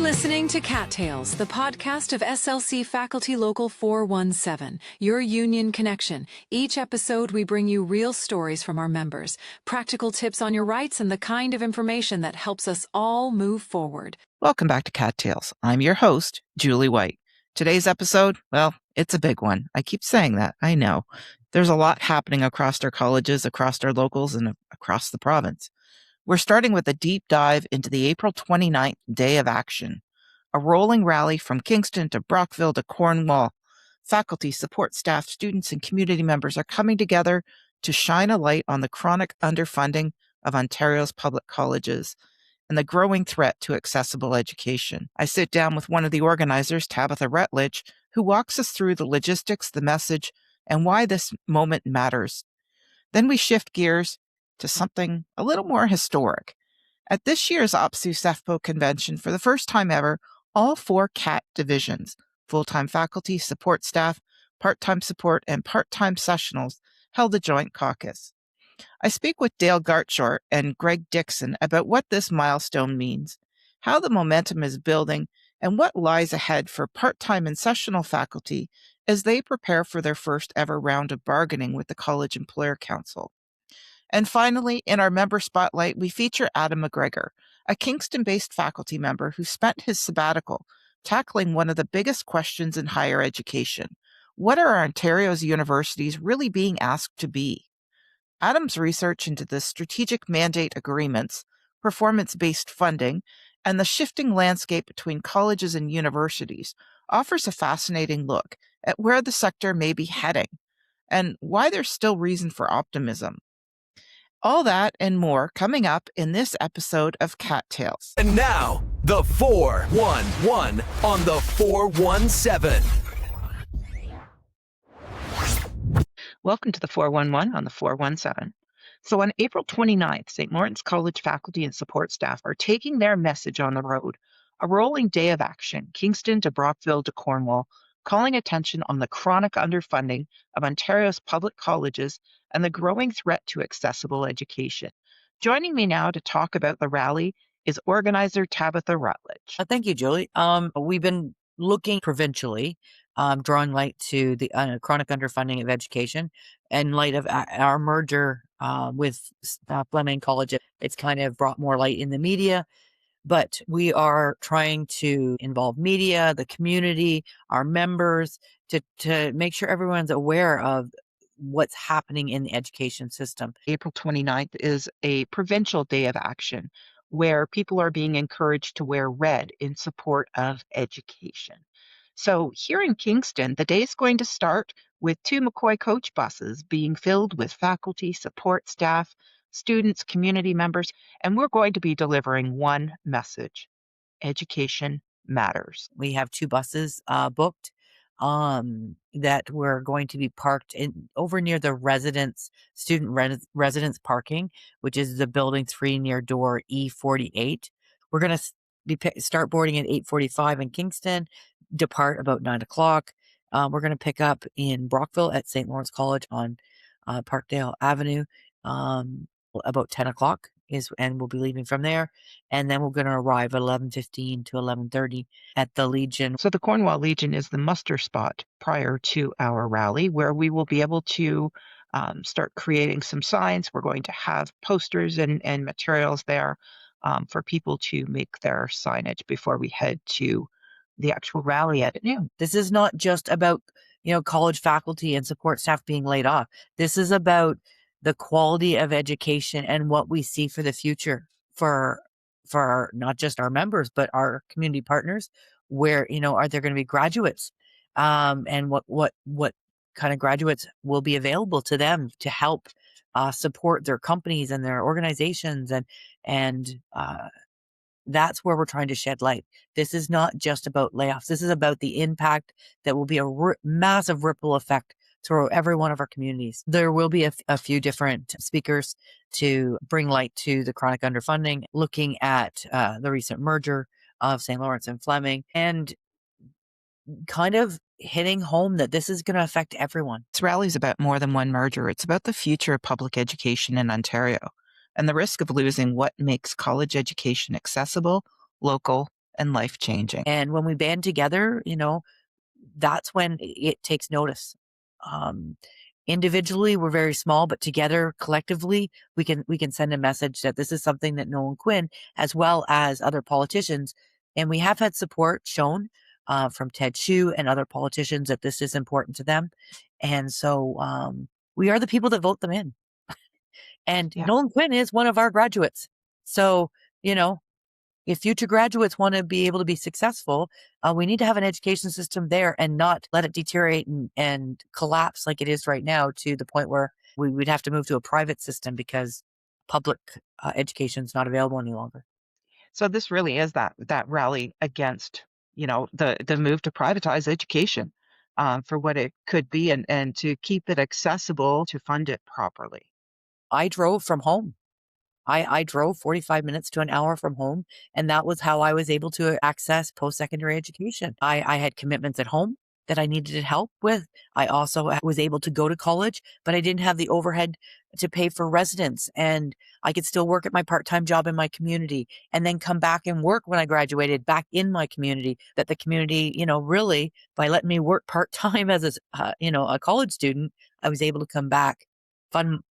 listening to CAAT Tales, the podcast of SLC Faculty Local 417, your union connection. Each episode, we bring you real stories from our members, practical tips on your rights, and the kind of information that helps us all move forward. Welcome back to CAAT Tales. I'm your host, Julie White. Today's episode, well, it's a big one. I keep saying that, I know. There's a lot happening across our colleges, across our locals, and across the province. We're starting with a deep dive into the April 29th Day of Action, a rolling rally from Kingston to Brockville to Cornwall. Faculty, support staff, students, and community members are coming together to shine a light on the chronic underfunding of Ontario's public colleges and the growing threat to accessible education. I sit down with one of the organizers, Tabatha Rutledge, who walks us through the logistics, the message, and why this moment matters. Then we shift gears to something a little more historic. At this year's OPSU-SEFPO convention, for the first time ever, all 4 CAAT divisions, full-time faculty, support staff, part-time support, and part-time sessionals, held a joint caucus. I speak with Dale Gartshore and Greg Dickson about what this milestone means, how the momentum is building, and what lies ahead for part-time and sessional faculty as they prepare for their first ever round of bargaining with the College Employer Council. And finally, in our member spotlight, we feature Adam McGregor, a Kingston-based faculty member who spent his sabbatical tackling one of the biggest questions in higher education. What are Ontario's universities really being asked to be? Adam's research into the strategic mandate agreements, performance-based funding, and the shifting landscape between colleges and universities offers a fascinating look at where the sector may be heading and why there's still reason for optimism. All that and more coming up in this episode of CAAT Tales. And now, the 411 on the 417. Welcome to the 411 on the 417. So on April 29th, St. Lawrence College faculty and support staff are taking their message on the road, a rolling day of action, Kingston to Brockville to Cornwall, calling attention on the chronic underfunding of Ontario's public colleges and the growing threat to accessible education. Joining me now to talk about the rally is organizer Tabatha Rutledge. Thank you, Julie. We've been looking provincially, drawing light to the chronic underfunding of education in light of our merger with Fleming College. It's kind of brought more light in the media, but we are trying to involve media, the community, our members, to make sure everyone's aware of what's happening in the education system. April 29th is a provincial day of action where people are being encouraged to wear red in support of education. So here in Kingston, the day is going to start with 2 McCoy coach buses being filled with faculty, support staff, students, community members, and we're going to be delivering one message: education matters. We have 2 buses booked that we're going to be parked over near the student residence parking, which is the building 3 near door E48. We're going to start boarding at 8:45 in Kingston, depart about 9 o'clock. We're going to pick up in Brockville at St. Lawrence College on Parkdale Avenue about 10 o'clock and we'll be leaving from there. And then we're going to arrive at 11:15 to 11:30 at the Legion. So the Cornwall Legion is the muster spot prior to our rally, where we will be able to start creating some signs. We're going to have posters and materials there for people to make their signage before we head to the actual rally at noon. This is not just about, college faculty and support staff being laid off. This is about the quality of education and what we see for the future for not just our members, but our community partners, where, are there going to be graduates? And what kind of graduates will be available to them to help support their companies and their organizations. And that's where we're trying to shed light. This is not just about layoffs. This is about the impact that will be a massive ripple effect through every one of our communities. There will be a few different speakers to bring light to the chronic underfunding, looking at the recent merger of St. Lawrence and Fleming, and kind of hitting home that this is going to affect everyone. This rally is about more than one merger. It's about the future of public education in Ontario and the risk of losing what makes college education accessible, local, and life changing. And when we band together, that's when it takes notice. Individually, we're very small, but together, collectively, we can send a message that this is something that Nolan Quinn, as well as other politicians, and we have had support shown from Ted Hsu and other politicians that this is important to them. And so we are the people that vote them in. And Yeah. Nolan Quinn is one of our graduates. So, if future graduates want to be able to be successful, we need to have an education system there and not let it deteriorate and collapse like it is right now, to the point where we would have to move to a private system because public education is not available any longer. So this really is that rally against, the move to privatize education, for what it could be, and to keep it accessible, to fund it properly. I drove from home. I drove 45 minutes to an hour from home, and that was how I was able to access post-secondary education. I had commitments at home that I needed help with. I also was able to go to college, but I didn't have the overhead to pay for residence, and I could still work at my part-time job in my community and then come back and work when I graduated back in my community. That the community, really, by letting me work part-time as a college student, I was able to come back,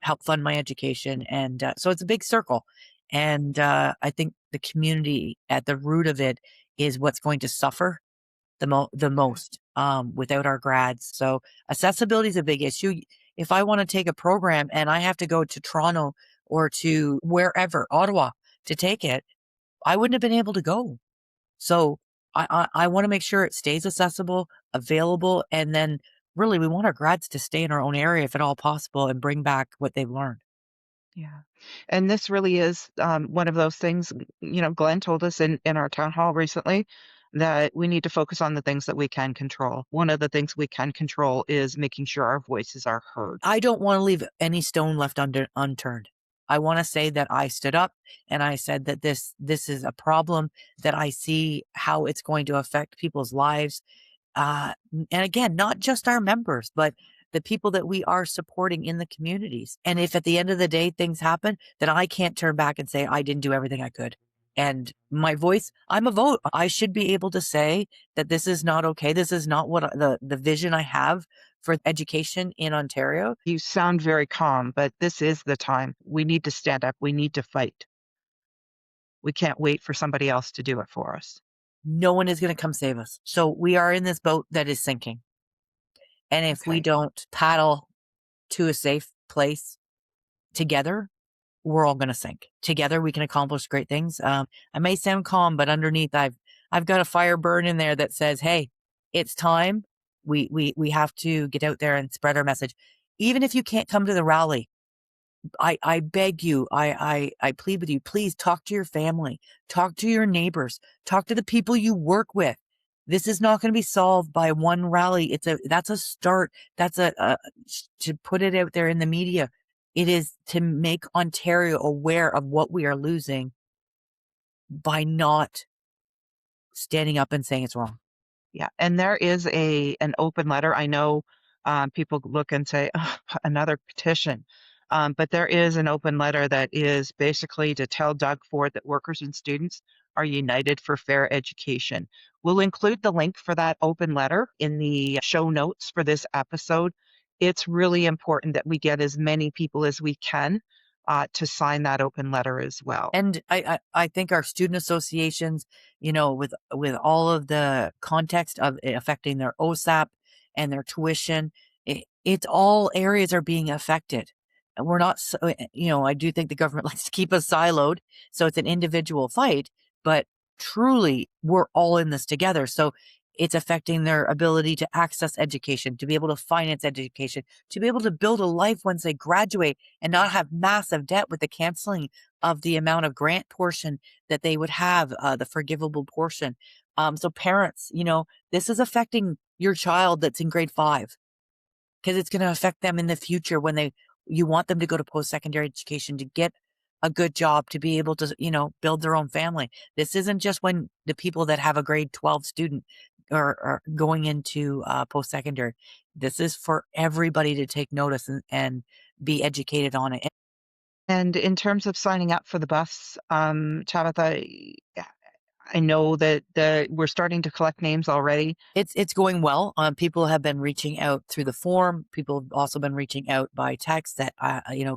help fund my education. And so it's a big circle. And I think the community at the root of it is what's going to suffer the most without our grads. So accessibility is a big issue. If I want to take a program and I have to go to Toronto or to wherever, Ottawa, to take it, I wouldn't have been able to go. So I want to make sure it stays accessible, available, and then really we want our grads to stay in our own area if at all possible and bring back what they've learned. Yeah. And this really is, one of those things, Glenn told us in our town hall recently that we need to focus on the things that we can control. One of the things we can control is making sure our voices are heard. I don't want to leave any stone left unturned. I want to say that I stood up and I said that this is a problem, that I see how it's going to affect people's lives. And again, not just our members, but the people that we are supporting in the communities. And if at the end of the day things happen, then I can't turn back and say I didn't do everything I could. And my voice, I'm a vote. I should be able to say that this is not okay. This is not what the vision I have for education in Ontario. You sound very calm, but this is the time. We need to stand up. We need to fight. We can't wait for somebody else to do it for us. No one is going to come save us. So we are in this boat that is sinking. And if we don't paddle to a safe place together, we're all going to sink. Together, we can accomplish great things. I may sound calm, but underneath, I've got a fire burn in there that says, "Hey, it's time. We have to get out there and spread our message. Even if you can't come to the rally, I beg you, I plead with you, please talk to your family, talk to your neighbors, talk to the people you work with. This is not going to be solved by one rally. That's a start. That's to put it out there in the media. It is to make Ontario aware of what we are losing by not standing up and saying it's wrong. Yeah, and there is an open letter. I know, people look and say, "Oh, another petition." But there is an open letter that is basically to tell Doug Ford that workers and students are united for fair education. We'll include the link for that open letter in the show notes for this episode. It's really important that we get as many people as we can to sign that open letter as well. And I think our student associations, with all of the context of it affecting their OSAP and their tuition, it's all areas are being affected. And we're not, I do think the government likes to keep us siloed. So it's an individual fight, but truly we're all in this together. So it's affecting their ability to access education, to be able to finance education, to be able to build a life once they graduate and not have massive debt with the canceling of the amount of grant portion that they would have, the forgivable portion. So parents, this is affecting your child that's in grade 5, because it's going to affect them in the future when you want them to go to post-secondary education, to get a good job, to be able to, build their own family. This isn't just when the people that have a grade 12 student are going into post-secondary. This is for everybody to take notice and be educated on it. And in terms of signing up for the bus, Tabatha, I know that we're starting to collect names already. It's going well. People have been reaching out through the form. People have also been reaching out by text that,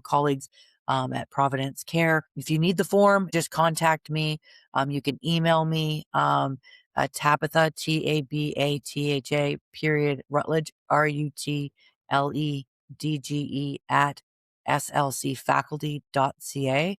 colleagues at Providence Care. If you need the form, just contact me. You can email me, Tabatha, Tabatha, period, Rutledge, Rutledge, at slcfaculty.ca.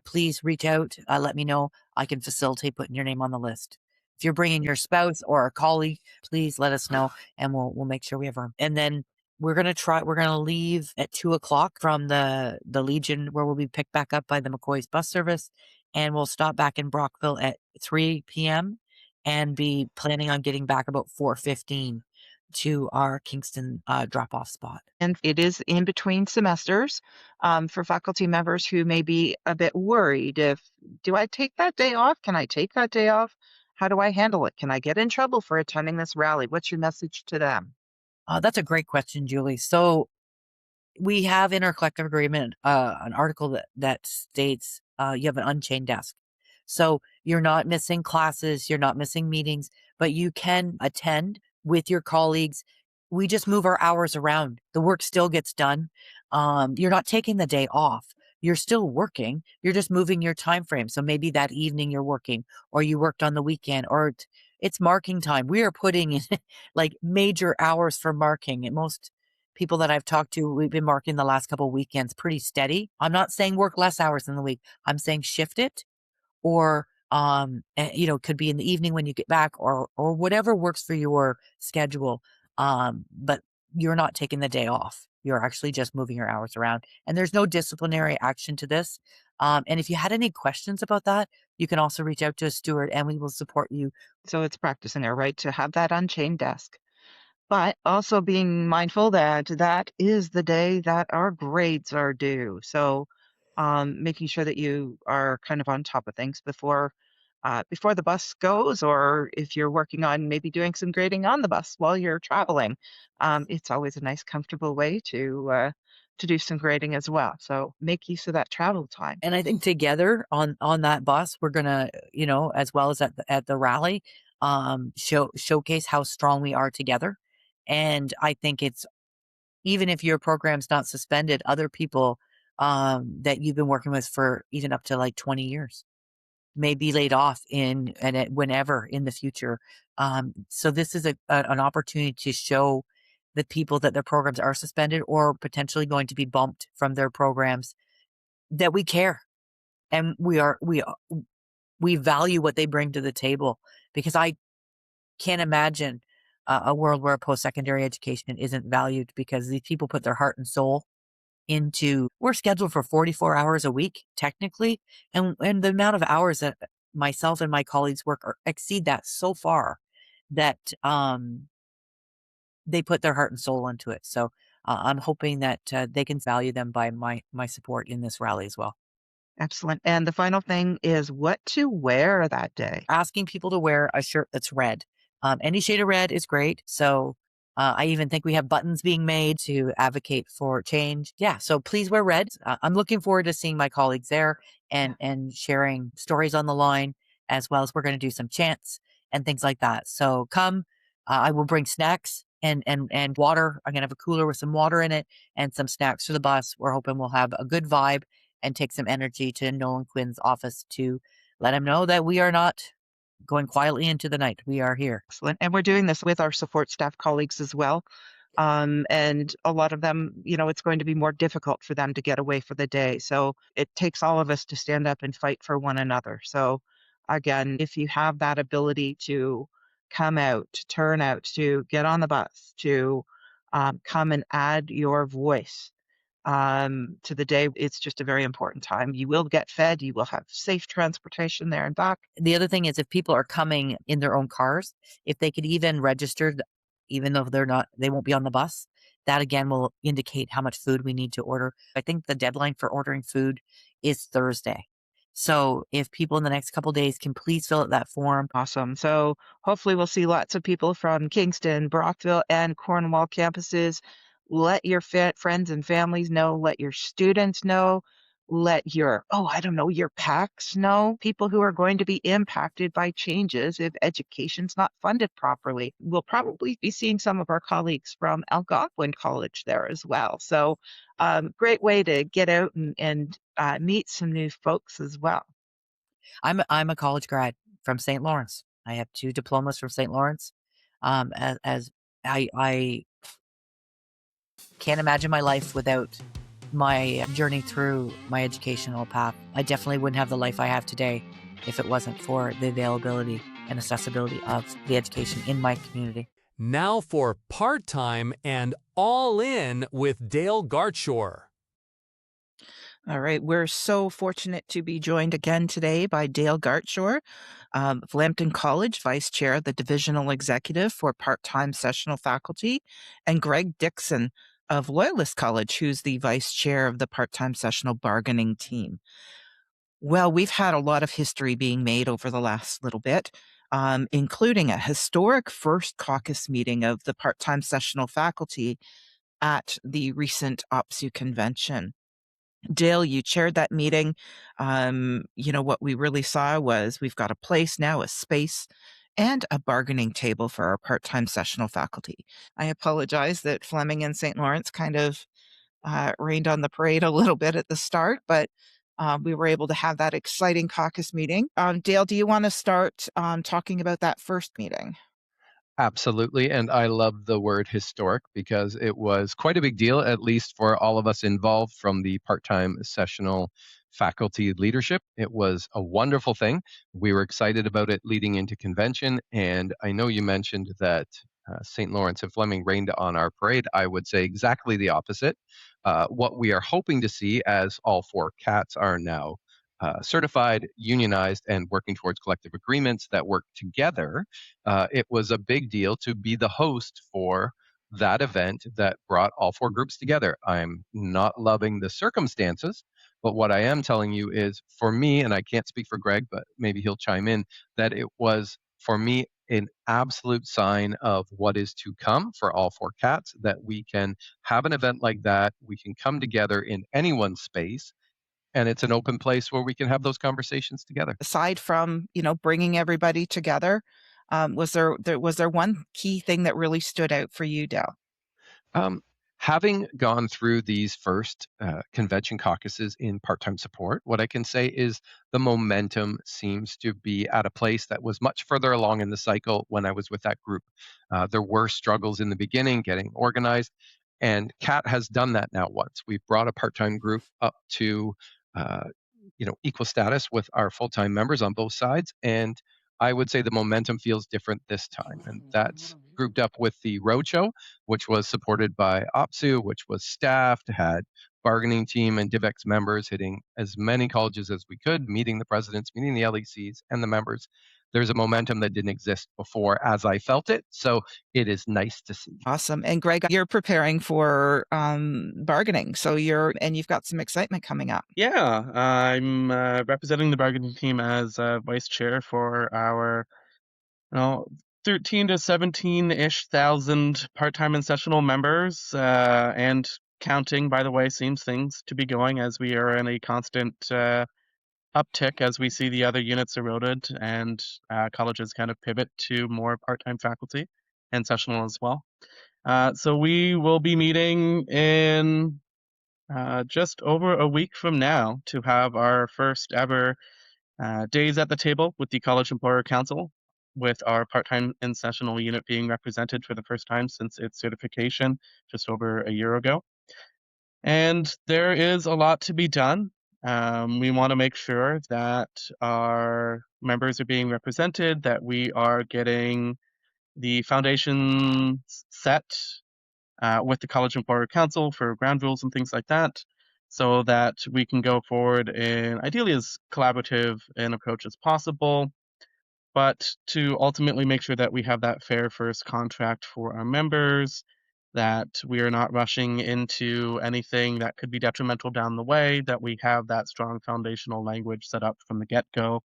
Please reach out. Let me know. I can facilitate putting your name on the list. If you're bringing your spouse or a colleague, please let us know, and we'll make sure we have room. And then we're gonna leave at 2:00 from the Legion, where we'll be picked back up by the McCoy's bus service, and we'll stop back in Brockville at 3 p.m. and be planning on getting back about 4:15 to our Kingston drop-off spot. And it is in between semesters, for faculty members who may be a bit worried. Do I take that day off? Can I take that day off? How do I handle it? Can I get in trouble for attending this rally? What's your message to them? That's a great question, Julie. So we have in our collective agreement an article that states you have an unchained desk. So you're not missing classes, you're not missing meetings, but you can attend with your colleagues. We just move our hours around. The work still gets done. You're not taking the day off. You're still working. You're just moving your time frame. So maybe that evening you're working, or you worked on the weekend, or it's marking time. We are putting in like major hours for marking. And most people that I've talked to, we've been marking the last couple of weekends pretty steady. I'm not saying work less hours in the week. I'm saying shift it, or could be in the evening when you get back, or whatever works for your schedule. But you're not taking the day off. You're actually just moving your hours around, and there's no disciplinary action to this. And if you had any questions about that, you can also reach out to a steward, and we will support you. So it's practicing there, right? To have that unchained desk. But also being mindful that that is the day that our grades are due. So making sure that you are kind of on top of things before the bus goes, or if you're working on maybe doing some grading on the bus while you're traveling. It's always a nice, comfortable way to do some grading as well. So make use of that travel time. And I think together on that bus, we're gonna, as well as at the rally, showcase how strong we are together. And I think it's, even if your program's not suspended, other people that you've been working with for even up to like 20 years may be laid off whenever in the future. So this is an opportunity to show the people that their programs are suspended or potentially going to be bumped from their programs that we care, and we value what they bring to the table, because I can't imagine a world where post-secondary education isn't valued, because these people put their heart and soul into. We're scheduled for 44 hours a week technically, and the amount of hours that myself and my colleagues work exceed that so far that they put their heart and soul into it. So I'm hoping that they can value them by my support in this rally as well. Excellent. And the final thing is what to wear that day. Asking people to wear a shirt that's red. Any shade of red is great. So I even think we have buttons being made to advocate for change. Yeah, so please wear red. I'm looking forward to seeing my colleagues there and sharing stories on the line, as well as we're going to do some chants and things like that. So come. I will bring snacks and water. I'm going to have a cooler with some water in it and some snacks for the bus. We're hoping we'll have a good vibe and take some energy to Nolan Quinn's office to let him know that we are not going quietly into the night. We are here. Excellent. And we're doing this with our support staff colleagues as well. And a lot of them, it's going to be more difficult for them to get away for the day. So it takes all of us to stand up and fight for one another. So again, if you have that ability to come out, to turn out, to get on the bus, to come and add your voice to the day, it's just a very important time. You will get fed, you will have safe transportation there and back. The other thing is, if people are coming in their own cars, if they could even register, even though they won't be on the bus, that again will indicate how much food we need to order. I think the deadline for ordering food is Thursday. So if people in the next couple of days can please fill out that form. Awesome. So hopefully we'll see lots of people from Kingston, Brockville, and Cornwall campuses. Let your friends and families know. Let your students know. let your, your PACs know, people who are going to be impacted by changes if education's not funded properly. We'll probably be seeing some of our colleagues from Algonquin College there as well. So great way to get out and meet some new folks as well. I'm a college grad from St. Lawrence. I have 2 diplomas from St. Lawrence. As I can't imagine my life without my journey through my educational path. I definitely wouldn't have the life I have today if it wasn't for the availability and accessibility of the education in my community. Now for part-time and all-in with Dale Gartshore. All right. We're so fortunate to be joined again today by Dale Gartshore, of Lambton College, Vice Chair of the Divisional Executive for Part-Time Sessional Faculty, and Greg Dickson of Loyalist College, who's the Vice Chair of the Part-Time Sessional Bargaining Team. Well, we've had a lot of history being made over the last little bit, including a historic first caucus meeting of the part-time sessional faculty at the recent OPSU convention. Dale, you chaired that meeting. What we really saw was we've got a place now, a space, and a bargaining table for our part-time sessional faculty. I apologize that Fleming and St. Lawrence kind of rained on the parade a little bit at the start, but we were able to have that exciting caucus meeting. Dale, do you want to start talking about that first meeting? Absolutely. And I love the word historic because it was quite a big deal, at least for all of us involved from the part-time sessional faculty leadership. It was a wonderful thing. We were excited about it leading into convention. And I know you mentioned that St. Lawrence and Fleming rained on our parade. I would say exactly the opposite. What we are hoping to see, as all 4 CAATs are now certified, unionized, and working towards collective agreements that work together, it was a big deal to be the host for that event that brought all 4 groups together. I'm not loving the circumstances, but what I am telling you is, for me, and I can't speak for Greg, but maybe he'll chime in, that it was, for me, an absolute sign of what is to come for all 4 CAATs, that we can have an event like that, we can come together in anyone's space, and it's an open place where we can have those conversations together. Aside from, bringing everybody together, was there one key thing that really stood out for you, Dale? Having gone through these first convention caucuses in part-time support, what I can say is the momentum seems to be at a place that was much further along in the cycle when I was with that group. There were struggles in the beginning getting organized, and CAAT has done that now once. We've brought a part-time group up to equal status with our full-time members on both sides, and I would say the momentum feels different this time, and that's grouped up with the roadshow, which was supported by OPSU, which was staffed, had bargaining team and DivX members hitting as many colleges as we could, meeting the presidents, meeting the LECs and the members. There's a momentum that didn't exist before as I felt it, so it is nice to see. Awesome. And Greg, you're preparing for bargaining, so you've got some excitement coming up. Yeah, I'm representing the bargaining team as vice chair for our 13 to 17-ish thousand part-time and sessional members, and counting, by the way. Seems things to be going as we are in a constant uptick as we see the other units eroded and colleges kind of pivot to more part-time faculty and sessional as well. So we will be meeting in just over a week from now to have our first ever days at the table with the College Employer Council, with our part-time and sessional unit being represented for the first time since its certification just over a year ago. And there is a lot to be done. We want to make sure that our members are being represented, that we are getting the foundation set with the College Employer Council for ground rules and things like that, so that we can go forward in ideally as collaborative an approach as possible, but to ultimately make sure that we have that fair first contract for our members, that we are not rushing into anything that could be detrimental down the way, that we have that strong foundational language set up from the get-go,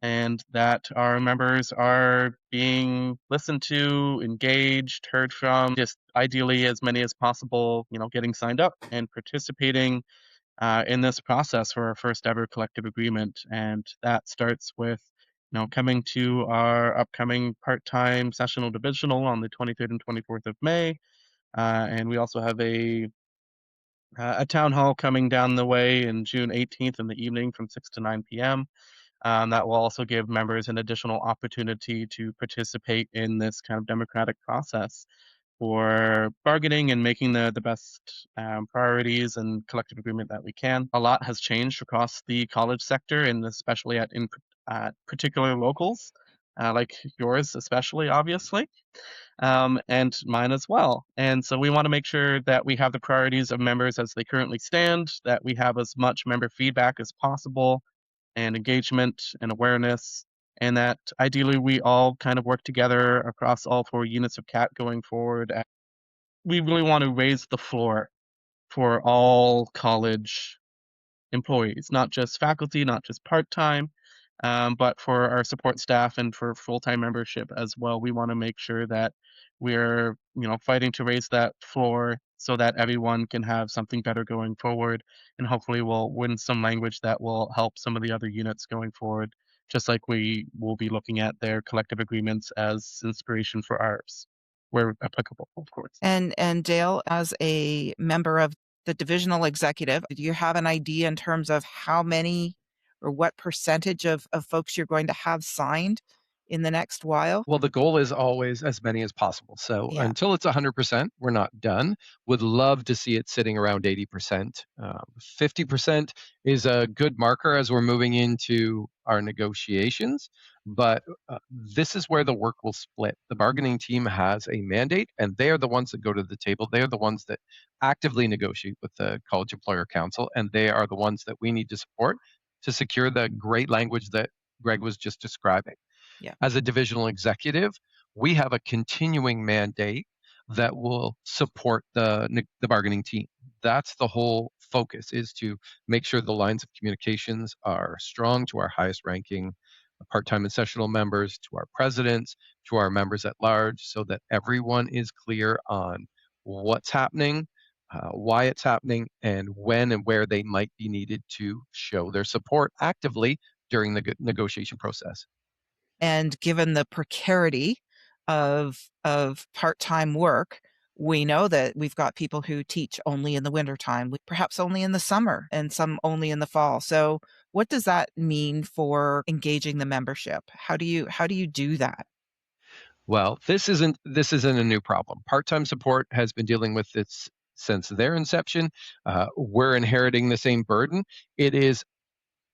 and that our members are being listened to, engaged, heard from, just ideally as many as possible, getting signed up and participating in this process for our first ever collective agreement. And that starts with, coming to our upcoming part-time sessional divisional on the 23rd and 24th of May. And we also have a town hall coming down the way in June 18th in the evening from 6 to 9 p.m. That will also give members an additional opportunity to participate in this kind of democratic process for bargaining and making the best priorities and collective agreement that we can. A lot has changed across the college sector, and especially in particular locals, like yours especially, obviously, and mine as well. And so we want to make sure that we have the priorities of members as they currently stand, that we have as much member feedback as possible, and engagement and awareness, and that ideally we all kind of work together across all 4 units of CAAT going forward. We really want to raise the floor for all college employees, not just faculty, not just part-time, but for our support staff and for full-time membership as well. We want to make sure that we're, fighting to raise that floor so that everyone can have something better going forward. And hopefully we'll win some language that will help some of the other units going forward, just like we will be looking at their collective agreements as inspiration for ours, where applicable, of course. And Dale, as a member of the divisional executive, do you have an idea in terms of how many or what percentage of folks you're going to have signed in the next while? Well, the goal is always as many as possible. So Yeah. until it's 100%, we're not done. Would love to see it sitting around 80%. 50% is a good marker as we're moving into our negotiations. But this is where the work will split. The bargaining team has a mandate, and they are the ones that go to the table. They are the ones that actively negotiate with the College Employer Council, and they are the ones that we need to support to secure the great language that Greg was just describing. Yeah. As a divisional executive, we have a continuing mandate that will support the bargaining team. That's the whole focus, is to make sure the lines of communications are strong to our highest ranking part-time and sessional members, to our presidents, to our members at large, so that everyone is clear on what's happening, why it's happening, and when and where they might be needed to show their support actively during the negotiation process. And given the precarity of part-time work, we know that we've got people who teach only in the wintertime, perhaps only in the summer, and some only in the fall. So what does that mean for engaging the membership? How do you do that? Well, this isn't a new problem. Part-time support has been dealing with this since their inception. We're inheriting the same burden. It is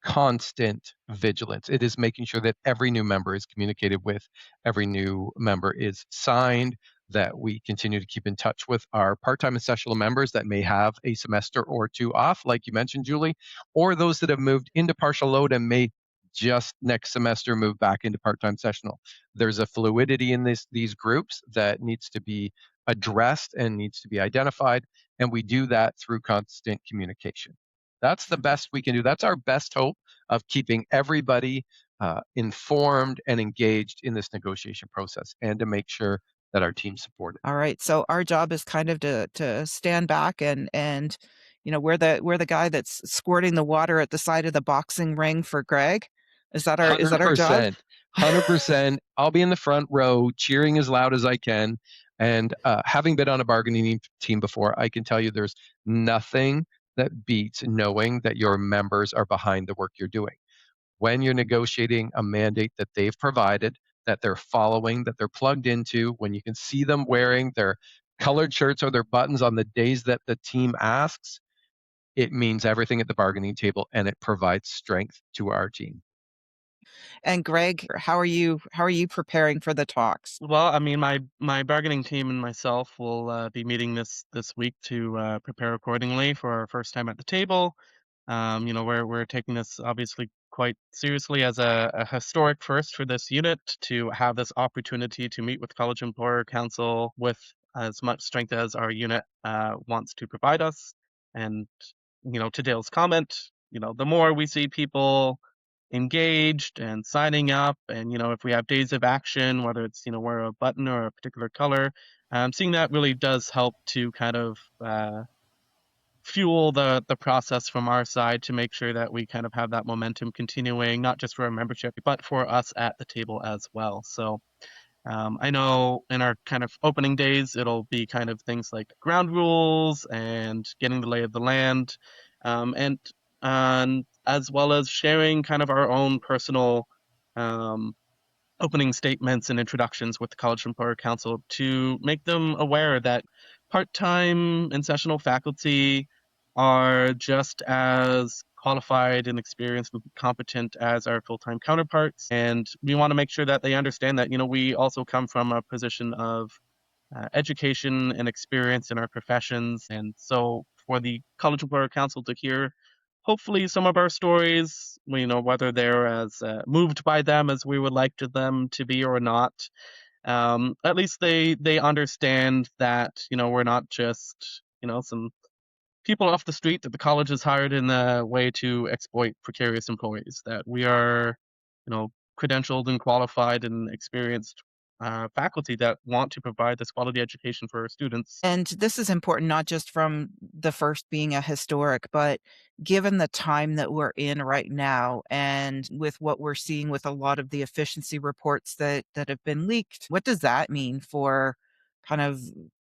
constant vigilance. It is making sure that every new member is communicated with, every new member is signed, that we continue to keep in touch with our part-time and sessional members that may have a semester or 2 off, like you mentioned, Julie, or those that have moved into partial load and may just next semester move back into part-time sessional. There's a fluidity in these groups that needs to be addressed and needs to be identified, and we do that through constant communication. That's the best we can do. That's our best hope of keeping everybody informed and engaged in this negotiation process, and to make sure that our team's supported. All right. So our job is kind of to stand back and we're the guy that's squirting the water at the side of the boxing ring for Greg. Is that our job? 100%. I'll be in the front row cheering as loud as I can. And having been on a bargaining team before, I can tell you there's nothing that beats knowing that your members are behind the work you're doing. When you're negotiating a mandate that they've provided, that they're following, that they're plugged into, when you can see them wearing their colored shirts or their buttons on the days that the team asks, it means everything at the bargaining table, and it provides strength to our team. And Greg, how are you preparing for the talks? Well, I mean, my bargaining team and myself will be meeting this week to prepare accordingly for our first time at the table. We're taking this obviously quite seriously as a historic first for this unit to have this opportunity to meet with College Employer Council with as much strength as our unit wants to provide us. And to Dale's comment, the more we see people engaged and signing up, and if we have days of action, whether it's wear a button or a particular color, seeing that really does help to kind of fuel the process from our side to make sure that we kind of have that momentum continuing, not just for our membership, but for us at the table as well. So I know in our kind of opening days, it'll be kind of things like ground rules and getting the lay of the land, and as well as sharing kind of our own personal um, opening statements and introductions with the College Employer Council to make them aware that part-time and sessional faculty are just as qualified and experienced and competent as our full-time counterparts. And we want to make sure that they understand that, we also come from a position of education and experience in our professions. And so for the College Employer Council to hear, hopefully, some of our stories, whether they're as moved by them as we would like them to be or not, at least they understand that, we're not just, some people off the street that the college has hired in a way to exploit precarious employees, that we are, credentialed and qualified and experienced faculty that want to provide this quality education for our students. And this is important not just from the first being a historic, but given the time that we're in right now and with what we're seeing with a lot of the efficiency reports that have been leaked, what does that mean for kind of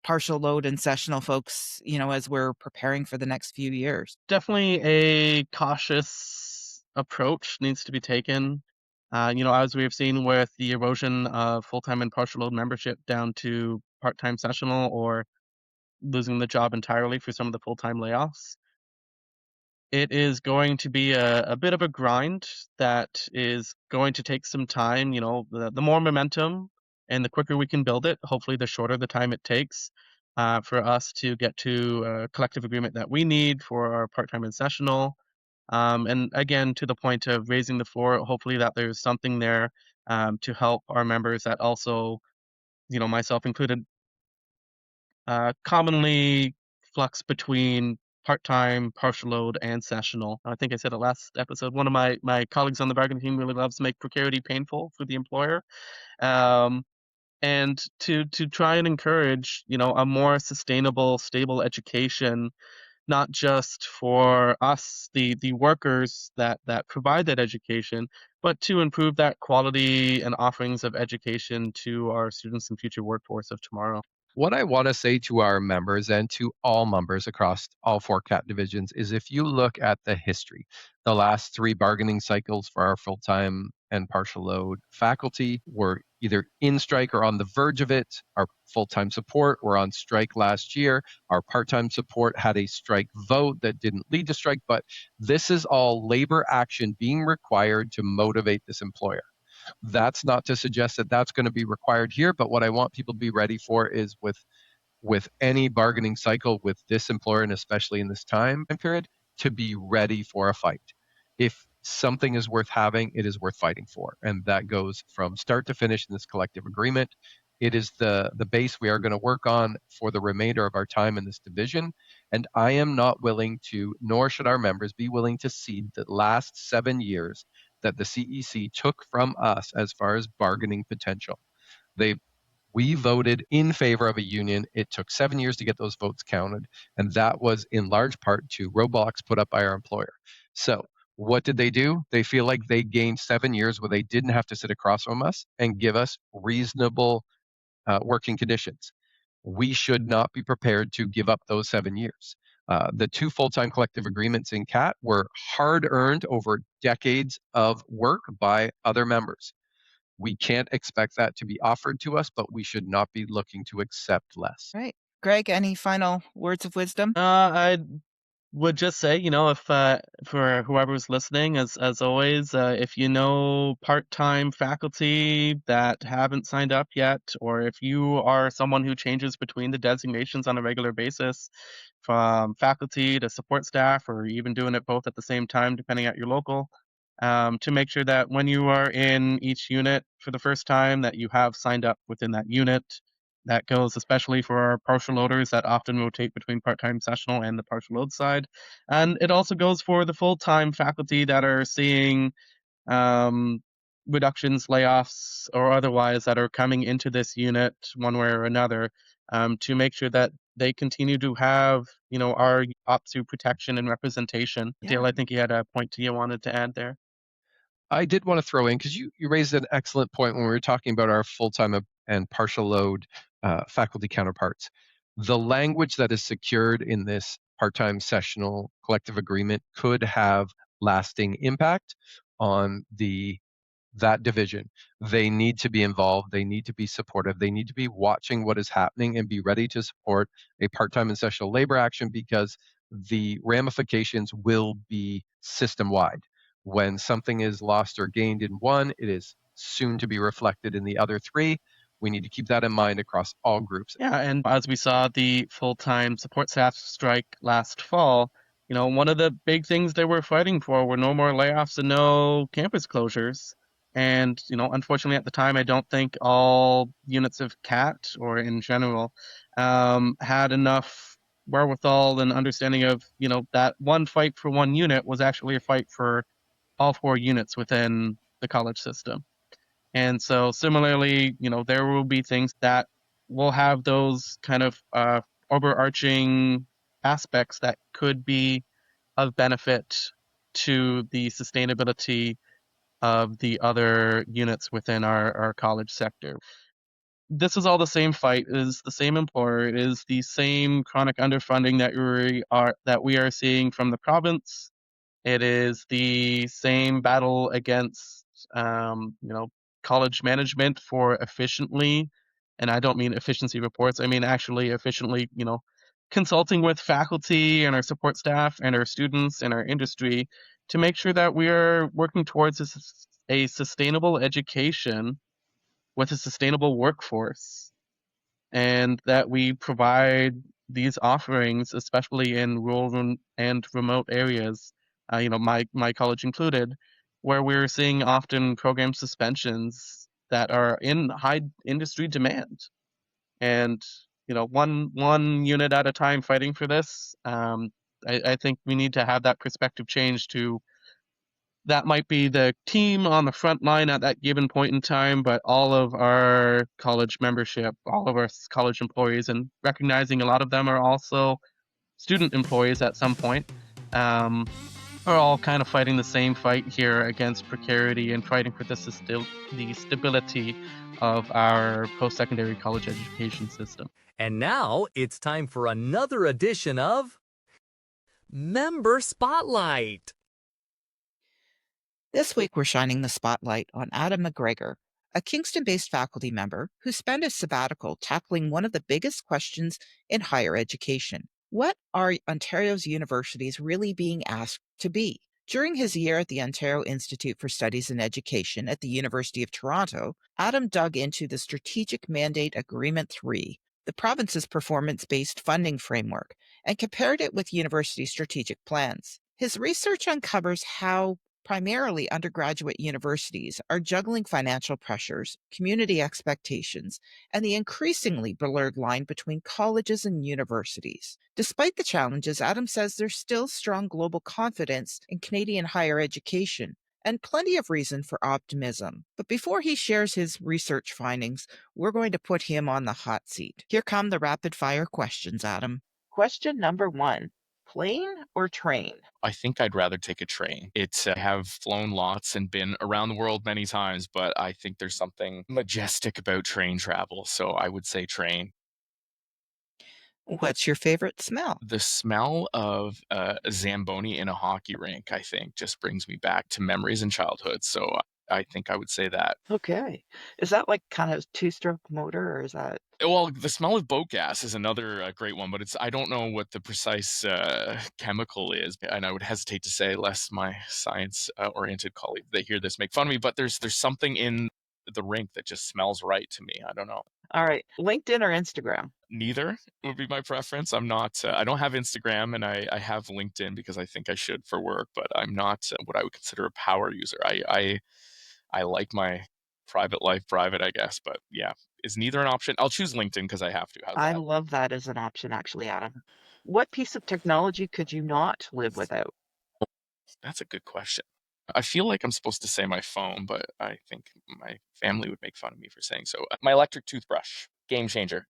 partial load and sessional folks, as we're preparing for the next few years? Definitely a cautious approach needs to be taken. As we have seen with the erosion of full-time and partial load membership down to part-time sessional or losing the job entirely for some of the full-time layoffs. It is going to be a bit of a grind that is going to take some time. The more momentum and the quicker we can build it, hopefully the shorter the time it takes for us to get to a collective agreement that we need for our part-time and sessional. And again, to the point of raising the floor, hopefully that there's something there to help our members that also, myself included, commonly flux between part-time, partial load, and sessional. I think I said it last episode. One of my colleagues on the bargaining team really loves to make precarity painful for the employer, um, and to try and encourage, a more sustainable, stable education, not just for us, the workers that provide that education, but to improve that quality and offerings of education to our students and future workforce of tomorrow. What I want to say to our members and to all members across all four CAAT divisions is if you look at the history, the last three bargaining cycles for our full-time and partial load faculty were either in strike or on the verge of it. Our full-time support were on strike last year. Our part-time support had a strike vote that didn't lead to strike, but this is all labor action being required to motivate this employer. That's not to suggest that that's going to be required here, but what I want people to be ready for is with any bargaining cycle with this employer, and especially in this time period, to be ready for a fight. If something is worth having, it is worth fighting for. And that goes from start to finish in this collective agreement. It is the base we are going to work on for the remainder of our time in this division. And I am not willing to, nor should our members be willing to cede the last 7 years that the CEC took from us as far as bargaining potential. We voted in favor of a union. It took 7 years to get those votes counted, and that was in large part to roadblocks put up by our employer. So what did they do? They feel like they gained 7 years where they didn't have to sit across from us and give us reasonable working conditions. We should not be prepared to give up those 7 years. The two full-time collective agreements in CAAT were hard-earned over decades of work by other members. We can't expect that to be offered to us, but we should not be looking to accept less. Right. Greg, any final words of wisdom? I would just say, if for whoever's listening, as always, if you know part-time faculty that haven't signed up yet, or if you are someone who changes between the designations on a regular basis, from faculty to support staff, or even doing it both at the same time, depending at your local, to make sure that when you are in each unit for the first time, that you have signed up within that unit. That goes especially for our partial loaders that often rotate between part-time sessional and the partial load side. And it also goes for the full-time faculty that are seeing reductions, layoffs, or otherwise that are coming into this unit one way or another, to make sure that they continue to have, our OPSU protection and representation. Yeah. Dale, I think you had a point you wanted to add there. I did want to throw in, because you raised an excellent point when we were talking about our full-time and partial load faculty counterparts. The language that is secured in this part-time sessional collective agreement could have lasting impact on that division. They need to be involved. They need to be supportive. They need to be watching what is happening and be ready to support a part-time and sessional labor action, because the ramifications will be system-wide. When something is lost or gained in one, it is soon to be reflected in the other three. We need to keep that in mind across all groups. Yeah, and as we saw the full-time support staff strike last fall, one of the big things they were fighting for were no more layoffs and no campus closures. And, unfortunately at the time, I don't think all units of CAAT or in general had enough wherewithal and understanding of, that one fight for one unit was actually a fight for all 4 units within the college system. And so similarly, there will be things that will have those kind of overarching aspects that could be of benefit to the sustainability of the other units within our college sector. This is all the same fight. It is the same employer. It is the same chronic underfunding that we are seeing from the province. It is the same battle against, college management for efficiently, and I don't mean efficiency reports. I mean actually efficiently, consulting with faculty and our support staff and our students and our industry to make sure that we are working towards a sustainable education with a sustainable workforce, and that we provide these offerings, especially in rural and remote areas, my college included, where we're seeing often program suspensions that are in high industry demand. And, one unit at a time fighting for this. I think we need to have that perspective change to that might be the team on the front line at that given point in time, but all of our college membership, all of our college employees, and recognizing a lot of them are also student employees at some point, are all kind of fighting the same fight here against precarity and fighting for the stability of our post-secondary college education system. And now it's time for another edition of Member Spotlight. This week, we're shining the spotlight on Adam McGregor, a Kingston-based faculty member who spent his sabbatical tackling one of the biggest questions in higher education. What are Ontario's universities really being asked to be? During his year at the Ontario Institute for Studies in Education at the University of Toronto, Adam dug into the Strategic Mandate Agreement 3, the province's performance-based funding framework, and compared it with university strategic plans. His research uncovers how primarily undergraduate universities are juggling financial pressures, community expectations, and the increasingly blurred line between colleges and universities. Despite the challenges, Adam says there's still strong global confidence in Canadian higher education and plenty of reason for optimism. But before he shares his research findings, we're going to put him on the hot seat. Here come the rapid fire questions, Adam. Question number 1. Plane or train? I think I'd rather take a train. I have flown lots and been around the world many times, but I think there's something majestic about train travel, so I would say train. What's your favorite smell? The smell of a Zamboni in a hockey rink, I think, just brings me back to memories in childhood, so I think I would say that. Okay. Is that like kind of two-stroke motor, or is that? Well, the smell of boat gas is another great one, but I don't know what the precise chemical is, and I would hesitate to say, lest my science-oriented colleagues they hear this make fun of me. But there's something in the rink that just smells right to me. I don't know. All right. LinkedIn or Instagram? Neither would be my preference. I'm not. I don't have Instagram, and I have LinkedIn because I think I should for work, but I'm not what I would consider a power user. I like my private life private, I guess, but yeah. Is neither an option? I'll choose LinkedIn because I have to. How's I that? love that as an option, actually, Adam. What piece of technology could you not live without? That's a good question. I feel like I'm supposed to say my phone, but I think my family would make fun of me for saying so. My electric toothbrush, game changer.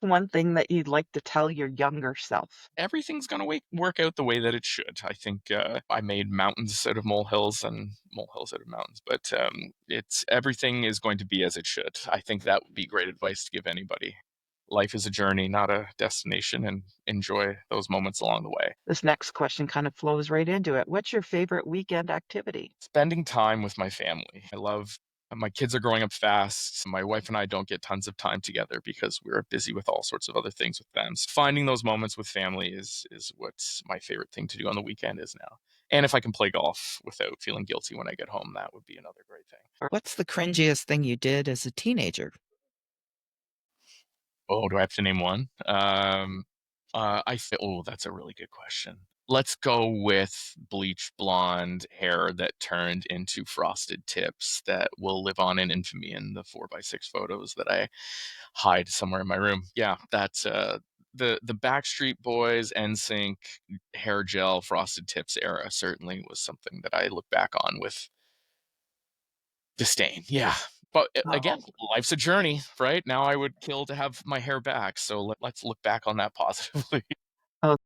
One thing that you'd like to tell your younger self? Everything's going to work out the way that it should. I think I made mountains out of molehills and molehills out of mountains, but it's everything is going to be as it should. I think that would be great advice to give anybody. Life is a journey, not a destination, and enjoy those moments along the way. This next question kind of flows right into it. What's your favorite weekend activity? Spending time with my family. I love my kids are growing up fast. My wife and I don't get tons of time together because we're busy with all sorts of other things with them. So finding those moments with family is what's my favorite thing to do on the weekend is now. And if I can play golf without feeling guilty when I get home, that would be another great thing. What's the cringiest thing you did as a teenager? Oh, do I have to name one? Oh, that's a really good question. Let's go with bleach blonde hair that turned into frosted tips that will live on in infamy in the 4x6 photos that I hide somewhere in my room. Yeah, that's the Backstreet Boys NSYNC hair gel frosted tips era certainly was something that I look back on with disdain. Yeah. But again, Oh, life's a journey, right? Now I would kill to have my hair back. So let's look back on that positively. oh,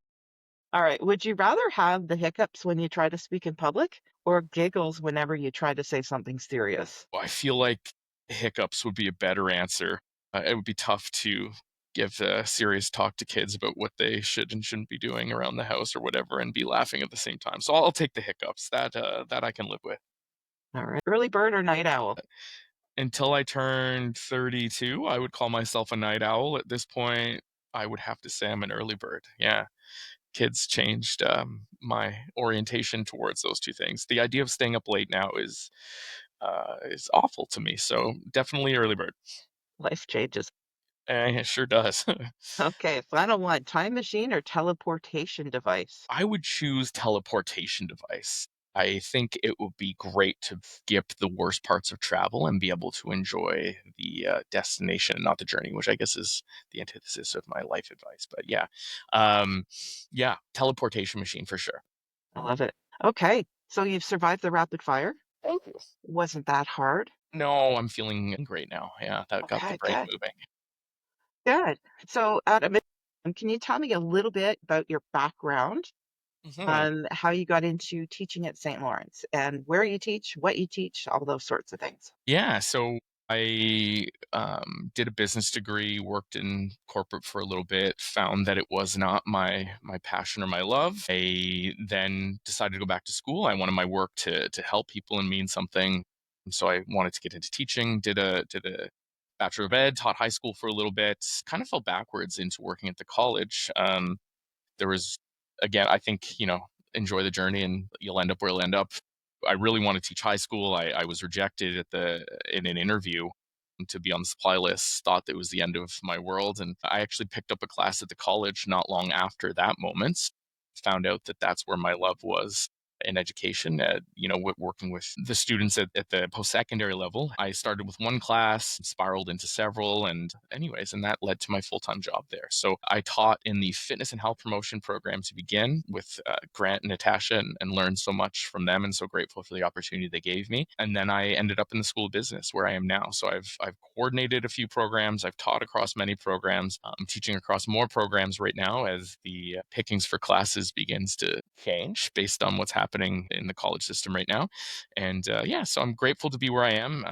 all right. Would you rather have the hiccups when you try to speak in public or giggles whenever you try to say something serious? I feel like hiccups would be a better answer. It would be tough to give serious talk to kids about what they should and shouldn't be doing around the house or whatever and be laughing at the same time. So I'll take the hiccups. That I can live with. All right. Early bird or night owl? Until I turned 32, I would call myself a night owl. At this point, I would have to say I'm an early bird. Yeah. Kids changed my orientation towards those two things. The idea of staying up late now is awful to me. So definitely early bird. Life changes. It sure does. Okay. Final one, time machine or teleportation device? I would choose teleportation device. I think it would be great to skip the worst parts of travel and be able to enjoy the destination, not the journey, which I guess is the antithesis of my life advice. But um, yeah, teleportation machine for sure. I love it. Okay. So you've survived the rapid fire. Thank you. Wasn't that hard? No, I'm feeling great now. Yeah, that got the Okay, brain good. moving. Good. So, can you tell me a little bit about your background, Mhm. how you got into teaching at St. Lawrence and where you teach, what you teach, all those sorts of things? Yeah, so I did a business degree, worked in corporate for a little bit, found that it was not my passion or my love. I then decided to go back to school. I wanted my work to help people and mean something, and so I wanted to get into teaching. Did a Bachelor of Ed, taught high school for a little bit. Kind of fell backwards into working at the college. There was again, I think enjoy the journey and you'll end up where you'll end up. I really want to teach high school. I was rejected in an interview to be on the supply list, thought that it was the end of my world, and I actually picked up a class at the college not long after that moment. Found out that that's where my love was in education. Working with the students at the post-secondary level. I started with one class, spiraled into several, and that led to my full-time job there. So I taught in the fitness and health promotion program to begin with Grant and Natasha, and learned so much from them, and so grateful for the opportunity they gave me. And then I ended up in the School of Business where I am now. So I've coordinated a few programs. I've taught across many programs. I'm teaching across more programs right now as the pickings for classes begins to change based on what's happening in the college system right now. And so I'm grateful to be where I am.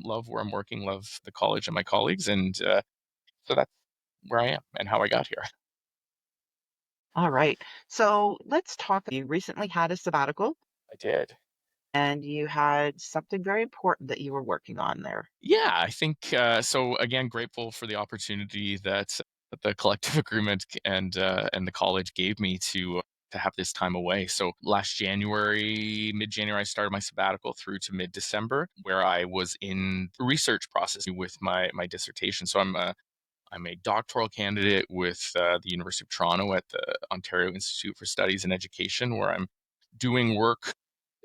Love where I'm working, love the college and my colleagues. And so that's where I am and how I got here. All right. So let's talk. You recently had a sabbatical I did. and you had something very important that you were working on there. Yeah, I think so. Again, grateful for the opportunity that the collective agreement and the college gave me to have this time away. So last January, mid-January, I started my sabbatical through to mid-December, where I was in the research process with my dissertation. So I'm a doctoral candidate with the University of Toronto at the Ontario Institute for Studies in Education, where I'm doing work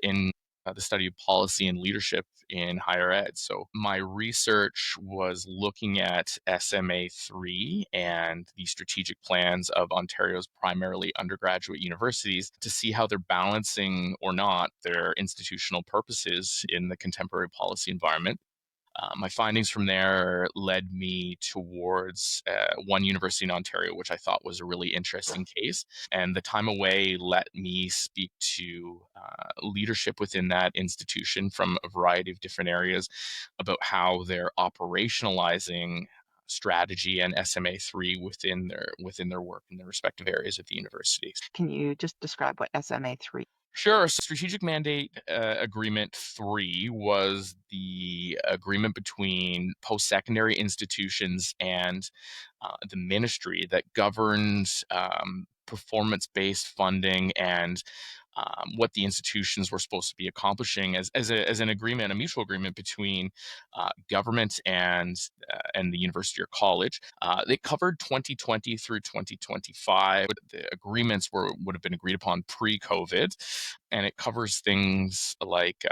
in the study of policy and leadership in higher ed. So my research was looking at SMA3 and the strategic plans of Ontario's primarily undergraduate universities to see how they're balancing or not their institutional purposes in the contemporary policy environment. My findings from there led me towards one university in Ontario, which I thought was a really interesting case. And the time away let me speak to leadership within that institution from a variety of different areas about how they're operationalizing strategy and SMA3 within their work in their respective areas at the universities. Can you just describe what SMA3? Sure. So Strategic Mandate Agreement 3 was the agreement between post secondary institutions and the ministry that governs performance based funding and what the institutions were supposed to be accomplishing as an agreement, a mutual agreement between government and the university or college. They covered 2020 through 2025. The agreements would have been agreed upon pre-COVID, and it covers things like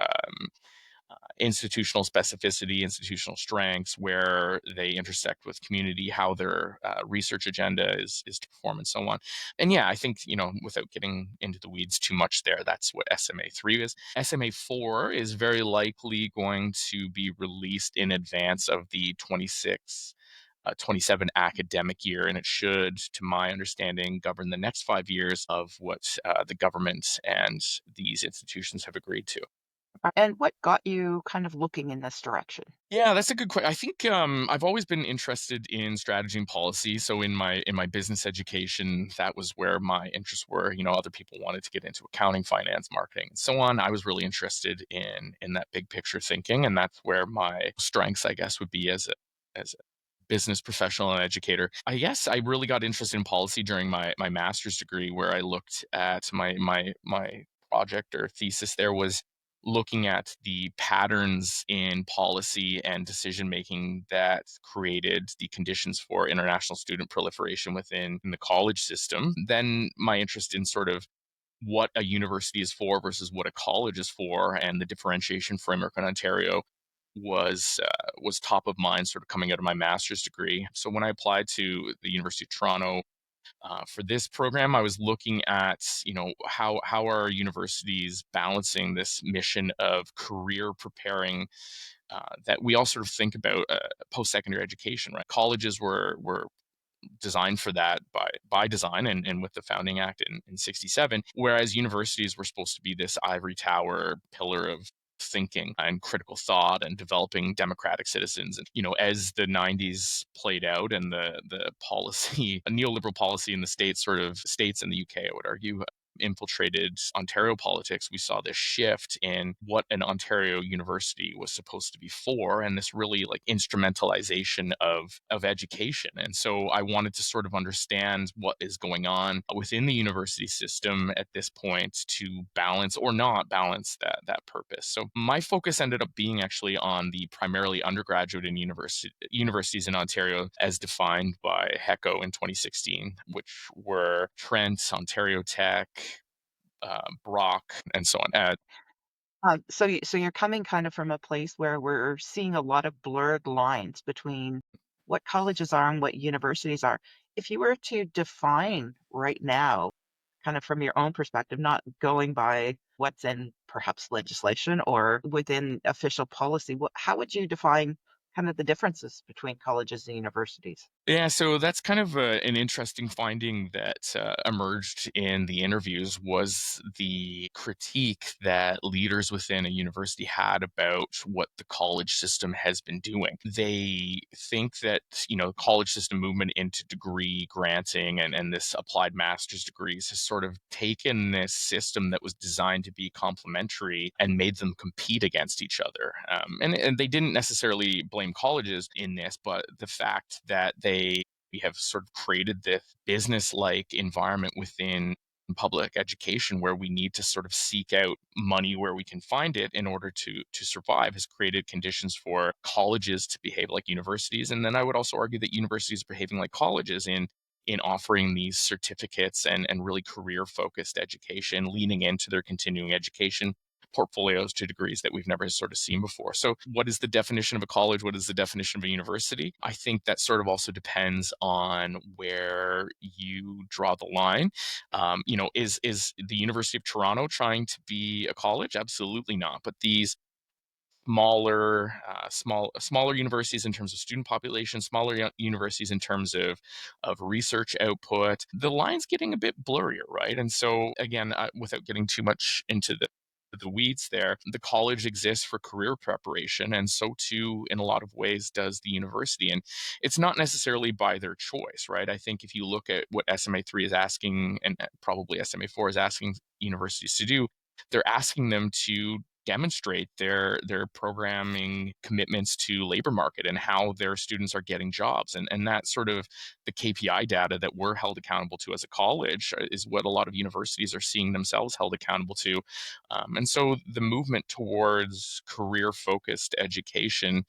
institutional specificity, institutional strengths, where they intersect with community, how their research agenda is to perform, and so on. And yeah, I think, without getting into the weeds too much there, that's what SMA3 is. SMA4 is very likely going to be released in advance of the 27 academic year, and it should, to my understanding, govern the next 5 years of what the government and these institutions have agreed to. And what got you kind of looking in this direction? Yeah, that's a good question. I think I've always been interested in strategy and policy. So in my business education, that was where my interests were. Other people wanted to get into accounting, finance, marketing, and so on. I was really interested in that big picture thinking, and that's where my strengths, I guess, would be as a business professional and educator. I guess I really got interested in policy during my master's degree, where I looked at my project or thesis there was looking at the patterns in policy and decision making that created the conditions for international student proliferation within the college system. Then my interest in sort of what a university is for versus what a college is for, and the differentiation framework in Ontario was top of mind, sort of coming out of my master's degree. So when I applied to the University of Toronto for this program, I was looking at, how are universities balancing this mission of career preparing that we all sort of think about post-secondary education, right? Colleges were designed for that by design and with the Founding Act in 67, whereas universities were supposed to be this ivory tower pillar of thinking and critical thought and developing democratic citizens. And as the 90s played out and the policy neoliberal policy in the states and the UK, I would argue, infiltrated Ontario politics, we saw this shift in what an Ontario university was supposed to be for, and this really like instrumentalization of education. And so I wanted to sort of understand what is going on within the university system at this point to balance or not balance that purpose. So my focus ended up being actually on the primarily undergraduate and universities in Ontario as defined by HECO in 2016, which were Trent, Ontario Tech, Brock, and so on. So you're coming kind of from a place where we're seeing a lot of blurred lines between what colleges are and what universities are. If you were to define right now, kind of from your own perspective, not going by what's in perhaps legislation or within official policy, how would you define kind of the differences between colleges and universities? Yeah, so that's kind of an interesting finding that emerged in the interviews was the critique that leaders within a university had about what the college system has been doing. They think that, college system movement into degree granting and this applied master's degrees has sort of taken this system that was designed to be complementary and made them compete against each other. And they didn't necessarily blame colleges in this, but the fact that we have sort of created this business-like environment within public education where we need to sort of seek out money where we can find it in order to survive has created conditions for colleges to behave like universities. And then I would also argue that universities are behaving like colleges in offering these certificates and really career focused education, leaning into their continuing education portfolios to degrees that we've never sort of seen before. So what is the definition of a college? What is the definition of a university? I think that sort of also depends on where you draw the line. Is the University of Toronto trying to be a college? Absolutely not. But these smaller universities in terms of student population, smaller universities in terms of research output, the line's getting a bit blurrier, right? And so again, without getting too much into the weeds there, the college exists for career preparation, and so too in a lot of ways does the university. And it's not necessarily by their choice, right? I think if you look at what SMA 3 is asking, and probably SMA 4 is asking universities to do, they're asking them to demonstrate their programming commitments to labor market and how their students are getting jobs. And that's sort of the KPI data that we're held accountable to as a college is what a lot of universities are seeing themselves held accountable to. And so the movement towards career-focused education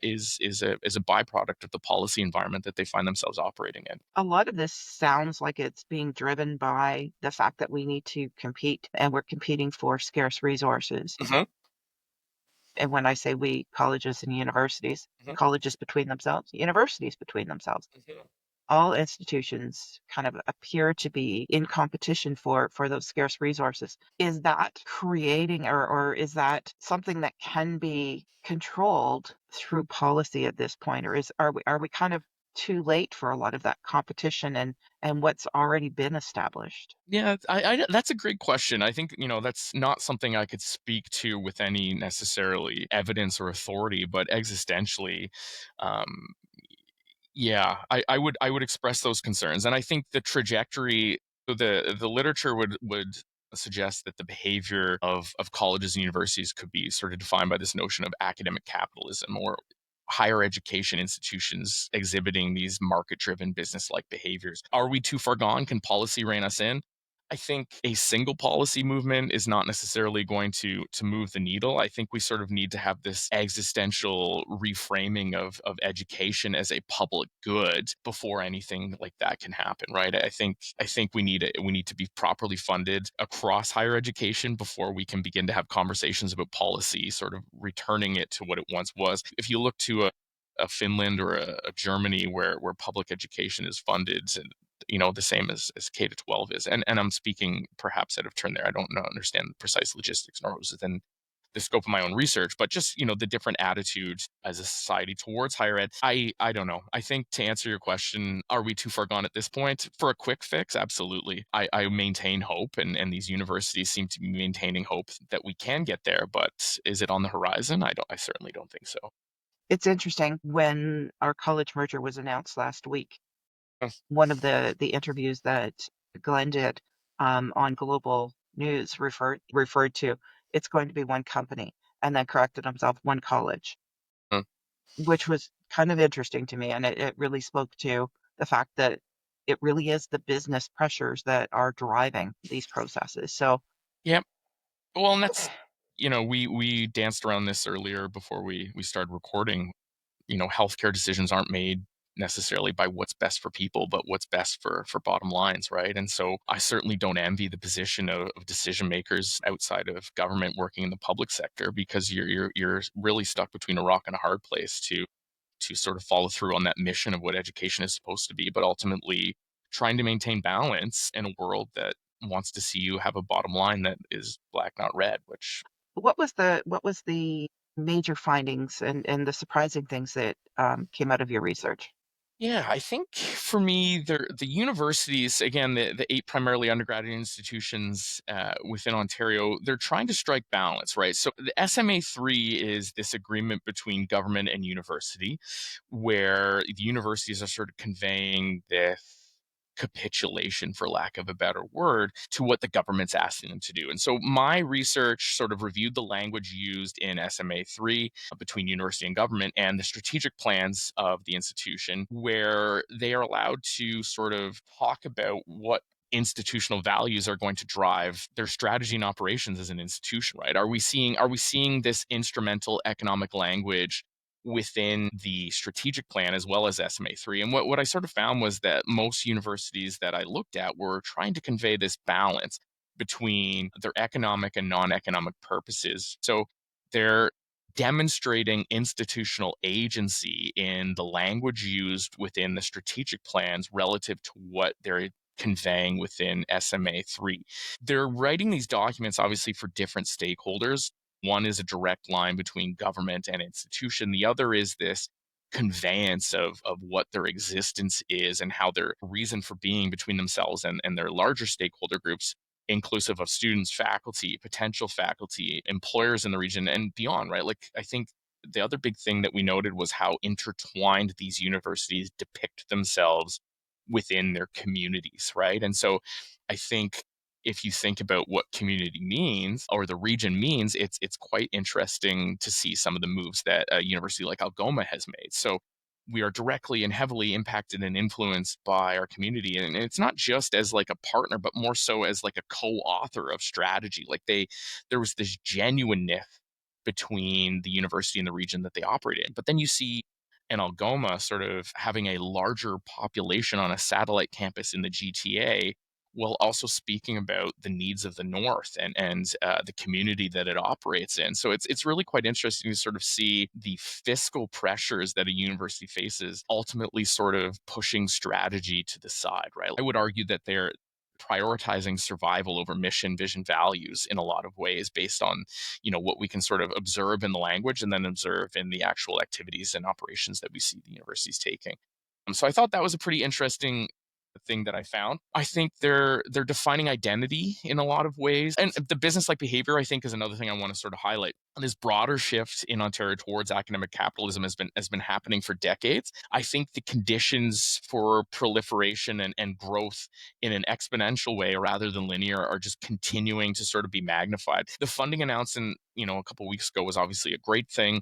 is a byproduct of the policy environment that they find themselves operating in. A lot of this sounds like it's being driven by the fact that we need to compete and we're competing for scarce resources. Mhm, And when I say we, colleges and universities, mhm, colleges between themselves, universities between themselves, mhm. all institutions kind of appear to be in competition for those scarce resources. Is that creating or is that something that can be controlled through policy at this point? Or are we kind of too late for a lot of that competition and what's already been established? Yeah, that's a great question. I think, that's not something I could speak to with any necessarily evidence or authority, but existentially, um, yeah, I would express those concerns. And I think the trajectory, so the literature would suggest that the behavior of colleges and universities could be sort of defined by this notion of academic capitalism, or higher education institutions exhibiting these market-driven business-like behaviors. Are we too far gone? Can policy rein us in? I think a single policy movement is not necessarily going to move the needle. I think we sort of need to have this existential reframing of education as a public good before anything like that can happen, right? I think we need to be properly funded across higher education before we can begin to have conversations about policy, sort of returning it to what it once was. If you look to a Finland or a Germany where public education is funded, and the same as K to 12 is. And I'm speaking perhaps out of turn there. I don't understand the precise logistics, nor was within the scope of my own research, but just, the different attitudes as a society towards higher ed. I don't know. I think, to answer your question, are we too far gone at this point? For a quick fix, absolutely. I maintain hope, and these universities seem to be maintaining hope that we can get there, but is it on the horizon? I certainly don't think so. It's interesting. When our college merger was announced last week, Mm. one of the interviews that Glenn did on Global News referred to it's going to be one company, and then corrected himself, one college, Mm. which was kind of interesting to me, and it really spoke to the fact that it really is the business pressures that are driving these processes. So Yep. Well, and that's, we danced around this earlier before we started recording. Healthcare decisions aren't made necessarily by what's best for people, but what's best for bottom lines, right? And so I certainly don't envy the position of decision makers outside of government working in the public sector, because you're really stuck between a rock and a hard place to sort of follow through on that mission of what education is supposed to be, but ultimately trying to maintain balance in a world that wants to see you have a bottom line that is black, not red, which. what was the major findings and the surprising things that came out of your research? Yeah, I think for me, the universities, again, the eight primarily undergraduate institutions within Ontario, they're trying to strike balance, right? So the SMA 3 is this agreement between government and university, where the universities are sort of conveying this capitulation, for lack of a better word, to what the government's asking them to do. And so my research sort of reviewed the language used in SMA 3 between university and government and the strategic plans of the institution, where they are allowed to sort of talk about what institutional values are going to drive their strategy and operations as an institution, right? Are we seeing this instrumental economic language within the strategic plan as well as SMA 3? And what I sort of found was that most universities that I looked at were trying to convey this balance. between their economic and non-economic purposes. So they're demonstrating institutional agency in the language used within the strategic plans relative to what they're conveying within SMA 3. They're writing these documents obviously for different stakeholders. One is a direct line between government and institution. The other is this conveyance of what their existence is and how their reason for being between themselves and their larger stakeholder groups, inclusive of students, faculty, potential faculty, employers in the region, and beyond, right? Like, I think the other big thing that we noted was how intertwined these universities depict themselves within their communities, right? And so I think if you think about what community means or the region means, it's quite interesting to see some of the moves that a university like Algoma has made. So we are directly and heavily impacted and influenced by our community, and it's not just as like a partner, but more so as like a co-author of strategy. Like there was this genuineness between the university and the region that they operate in. But then you see an Algoma sort of having a larger population on a satellite campus in the GTA, while also speaking about the needs of the North and the community that it operates in. So it's really quite interesting to sort of see the fiscal pressures that a university faces ultimately sort of pushing strategy to the side, right? I would argue that they're prioritizing survival over mission, vision, values in a lot of ways based on, what we can sort of observe in the language and then observe in the actual activities and operations that we see the universities taking. So I thought that was a pretty interesting thing that I found. I think they're defining identity in a lot of ways. And the business-like behavior, I think, is another thing I want to sort of highlight. And this broader shift in Ontario towards academic capitalism has been happening for decades. I think the conditions for proliferation and growth in an exponential way rather than linear are just continuing to sort of be magnified. The funding announcement, a couple of weeks ago was obviously a great thing,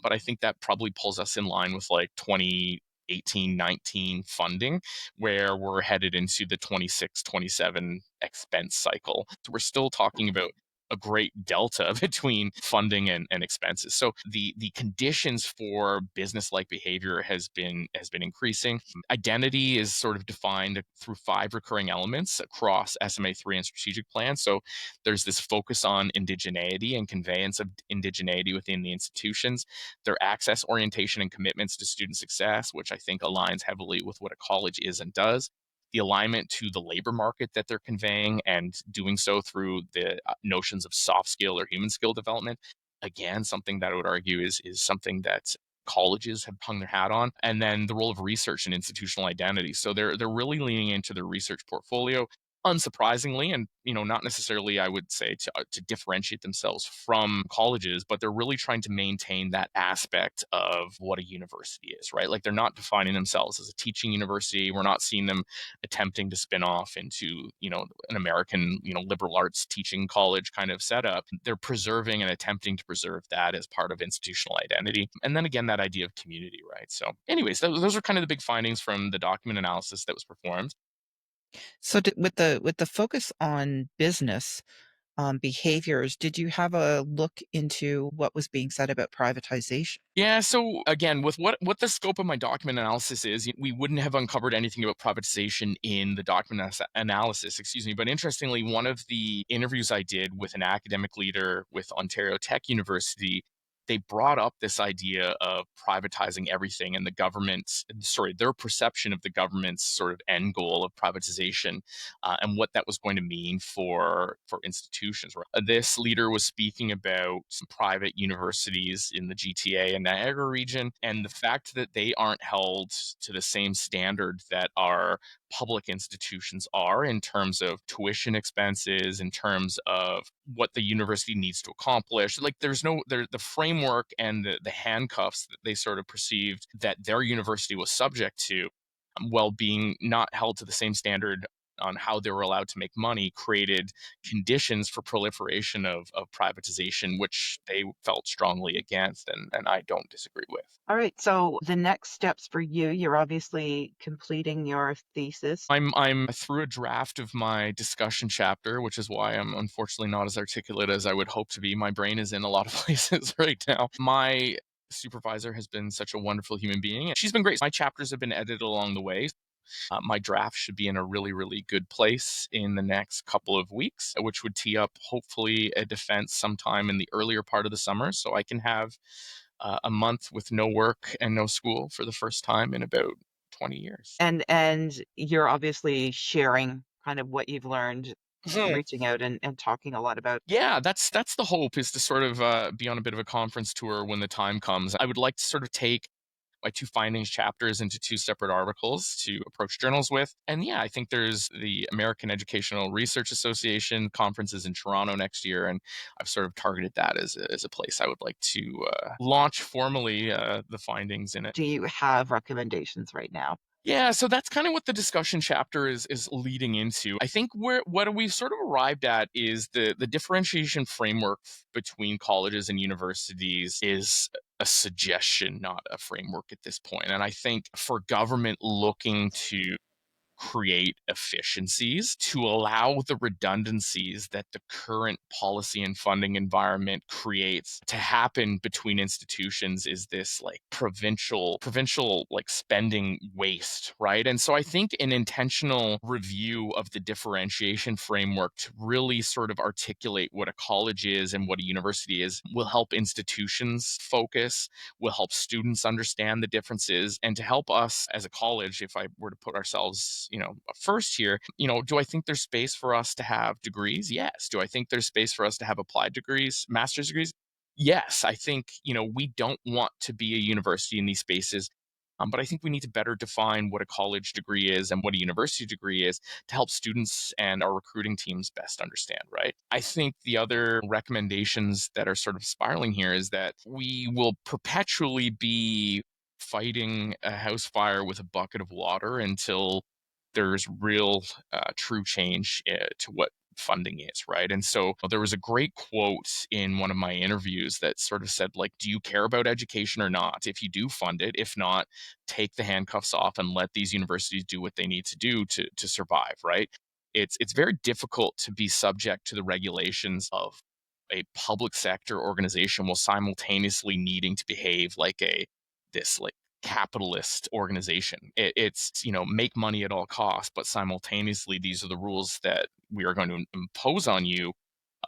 but I think that probably pulls us in line with like 2018-19 funding, where we're headed into the 26-27 expense cycle. So we're still talking about a great delta between funding and expenses. So the conditions for business-like behavior has been increasing. Identity is sort of defined through 5 recurring elements across SMA 3 and strategic plans. So there's this focus on indigeneity and conveyance of indigeneity within the institutions, their access, orientation, and commitments to student success, which I think aligns heavily with what a college is and does, the alignment to the labor market that they're conveying and doing so through the notions of soft skill or human skill development. Again, something that I would argue is something that colleges have hung their hat on. And then the role of research and institutional identity. So they're really leaning into their research portfolio, unsurprisingly, and not necessarily, I would say, to differentiate themselves from colleges, but they're really trying to maintain that aspect of what a university is, right? Like, they're not defining themselves as a teaching university. We're not seeing them attempting to spin off into an American liberal arts teaching college kind of setup. They're preserving and attempting to preserve that as part of institutional identity, and then again that idea of community, right? So anyways, those are kind of the big findings from the document analysis that was performed. So with the focus on business behaviors, did you have a look into what was being said about privatization? Yeah, so again, with what the scope of my document analysis is, we wouldn't have uncovered anything about privatization in the document analysis, excuse me. But interestingly, one of the interviews I did with an academic leader with Ontario Tech University, they brought up this idea of privatizing everything and the government's, sorry, their perception of the government's sort of end goal of privatization, and what that was going to mean for institutions. Right? This leader was speaking about some private universities in the GTA and Niagara region, and the fact that they aren't held to the same standard that our public institutions are in terms of tuition expenses, in terms of what the university needs to accomplish. Like, the framework and the handcuffs that they sort of perceived that their university was subject to, while being not held to the same standard on how they were allowed to make money, created conditions for proliferation of privatization, which they felt strongly against, and I don't disagree with. All right. So the next steps for you, you're obviously completing your thesis. I'm through a draft of my discussion chapter, which is why I'm unfortunately not as articulate as I would hope to be. My brain is in a lot of places right now. My supervisor has been such a wonderful human being. She's been great. My chapters have been edited along the way. My draft should be in a really, really good place in the next couple of weeks, which would tee up hopefully a defense sometime in the earlier part of the summer, so I can have a month with no work and no school for the first time in about 20 years. And you're obviously sharing kind of what you've learned, Mhm. reaching out and talking a lot about. Yeah, that's the hope, is to sort of be on a bit of a conference tour when the time comes. I would like to sort of take my two findings chapters into two separate articles to approach journals with. And yeah, I think there's the American Educational Research Association conferences in Toronto next year, and I've sort of targeted that as a place I would like to launch formally the findings in it. Do you have recommendations right now? Yeah, so that's kind of what the discussion chapter is leading into. I think what we've sort of arrived at is the differentiation framework between colleges and universities is a suggestion, not a framework at this point. And I think for government looking to create efficiencies to allow the redundancies that the current policy and funding environment creates to happen between institutions, is this like provincial like spending waste, right? And so I think an intentional review of the differentiation framework to really sort of articulate what a college is and what a university is will help institutions focus, will help students understand the differences, and to help us as a college, if I were to put ourselves, first here, do I think there's space for us to have degrees? Yes. Do I think there's space for us to have applied degrees, master's degrees? Yes. I think, we don't want to be a university in these spaces. But I think we need to better define what a college degree is and what a university degree is to help students and our recruiting teams best understand, right? I think the other recommendations that are sort of spiraling here is that we will perpetually be fighting a house fire with a bucket of water until there's real, true change to what funding is, right? And so there was a great quote in one of my interviews that sort of said, like, do you care about education or not? If you do, fund it. If not, take the handcuffs off and let these universities do what they need to do to survive, right? It's very difficult to be subject to the regulations of a public sector organization while simultaneously needing to behave like this like capitalist organization. It's make money at all costs, but simultaneously these are the rules that we are going to impose on you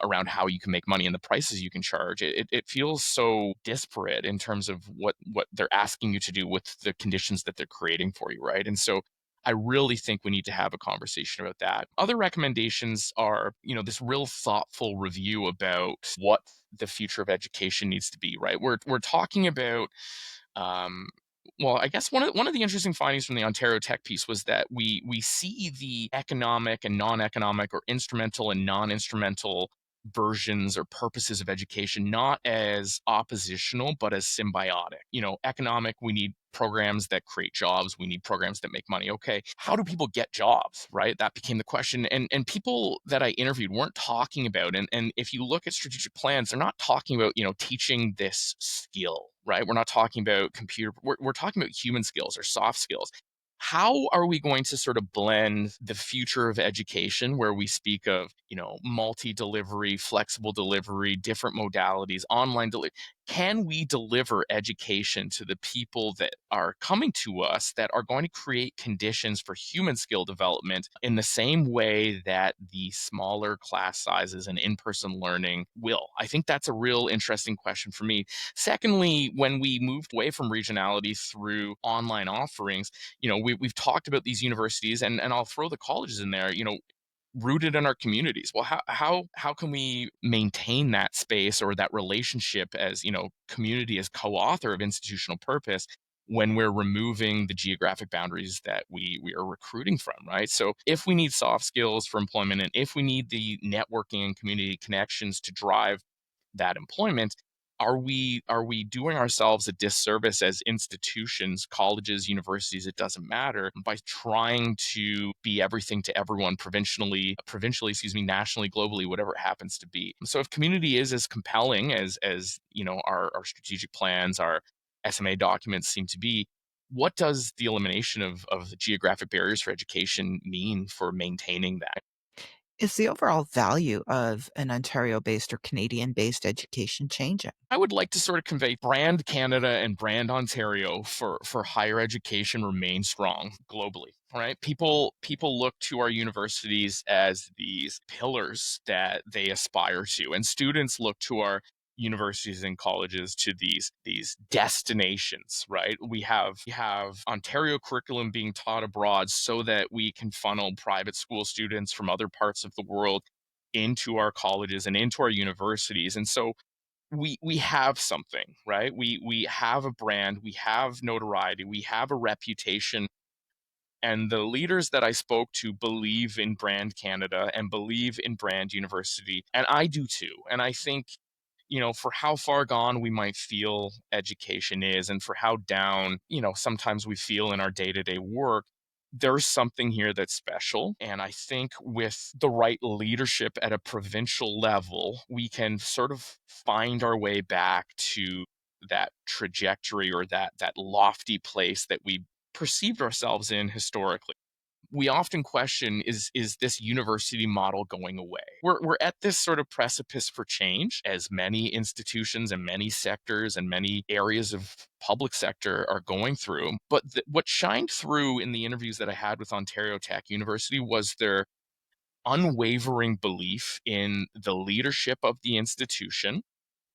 around how you can make money and the prices you can charge. It feels so disparate in terms of what they're asking you to do with the conditions that they're creating for you, right? And so I really think we need to have a conversation about that. Other recommendations are, this real thoughtful review about what the future of education needs to be, right? We're talking about um, well, I guess one of the interesting findings from the Ontario Tech piece was that we see the economic and non-economic, or instrumental and non-instrumental versions or purposes of education not as oppositional but as symbiotic. Economic, we need programs that create jobs, we need programs that make money. Okay, how do people get jobs, right? That became the question. And people that I interviewed weren't talking about, and if you look at strategic plans, they're not talking about, teaching this skill, right? We're not talking about we're talking about human skills or soft skills. How are we going to sort of blend the future of education, where we speak of, multi-delivery, flexible delivery, different modalities, online delivery? Can we deliver education to the people that are coming to us that are going to create conditions for human skill development in the same way that the smaller class sizes and in-person learning will? I think that's a real interesting question for me. Secondly, when we moved away from regionality through online offerings, we've talked about these universities, and I'll throw the colleges in there, rooted in our communities. Well, how can we maintain that space or that relationship as, community, as co-author of institutional purpose, when we're removing the geographic boundaries that we are recruiting from, right? So if we need soft skills for employment, and if we need the networking and community connections to drive that employment, are we doing ourselves a disservice as institutions, colleges, universities, it doesn't matter, by trying to be everything to everyone provincially, nationally, globally, whatever it happens to be? So if community is as compelling as our strategic plans, our SMA documents seem to be, what does the elimination of the geographic barriers for education mean for maintaining that? Is the overall value of an Ontario-based or Canadian-based education changing? I would like to sort of convey brand Canada and brand Ontario for higher education remain strong globally, right? People look to our universities as these pillars that they aspire to, and students look to our universities and colleges to these destinations, right? We have Ontario curriculum being taught abroad so that we can funnel private school students from other parts of the world into our colleges and into our universities. And so we have something, right? We have a brand, we have notoriety, we have a reputation, and the leaders that I spoke to believe in brand Canada and believe in brand university, and I do too. And I think, for how far gone we might feel education is and for how down, sometimes we feel in our day-to-day work, there's something here that's special. And I think with the right leadership at a provincial level, we can sort of find our way back to that trajectory or that lofty place that we perceived ourselves in historically. We often question, is this university model going away? We're at this sort of precipice for change, as many institutions and many sectors and many areas of public sector are going through. But what shined through in the interviews that I had with Ontario Tech University was their unwavering belief in the leadership of the institution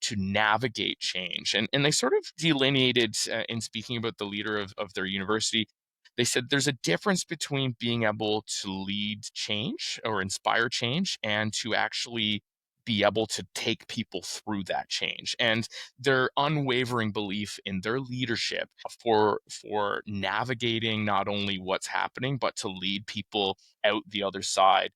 to navigate change. And they sort of delineated, in speaking about the leader of their university, they said there's a difference between being able to lead change or inspire change and to actually be able to take people through that change. And their unwavering belief in their leadership for navigating not only what's happening, but to lead people out the other side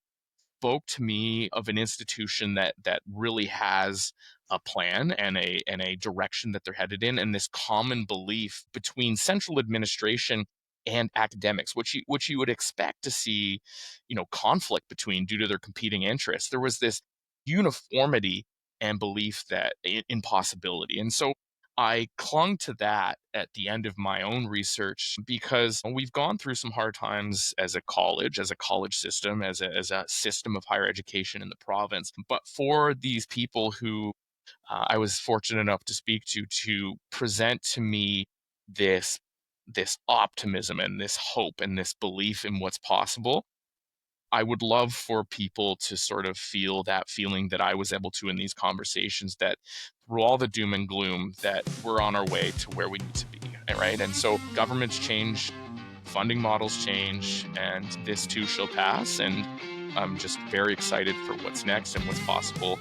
spoke to me of an institution that really has a plan and a direction that they're headed in, and this common belief between central administration and academics, which you would expect to see, conflict between due to their competing interests. There was this uniformity and belief that in possibility. And so I clung to that at the end of my own research because we've gone through some hard times as a college system, as a system of higher education in the province. But for these people who I was fortunate enough to speak to present to me this optimism and this hope and this belief in what's possible, I would love for people to sort of feel that feeling that I was able to in these conversations, that through all the doom and gloom, that we're on our way to where we need to be, right? And so governments change, funding models change, and this too shall pass. And I'm just very excited for what's next and what's possible.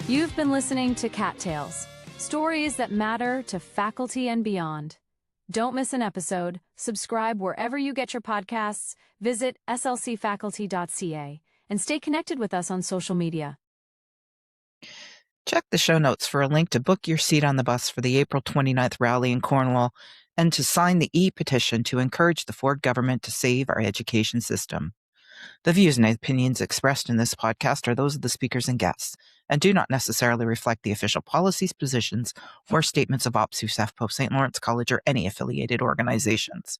You've been listening to Cat Tales, stories that matter to faculty and beyond. Don't miss an episode. Subscribe wherever you get your podcasts. Visit slcfaculty.ca and stay connected with us on social media. Check the show notes for a link to book your seat on the bus for the April 29th rally in Cornwall and to sign the e-petition to encourage the Ford government to save our education system. The views and opinions expressed in this podcast are those of the speakers and guests and do not necessarily reflect the official policies, positions, or statements of OPSU, SEFPO, St. Lawrence College, or any affiliated organizations.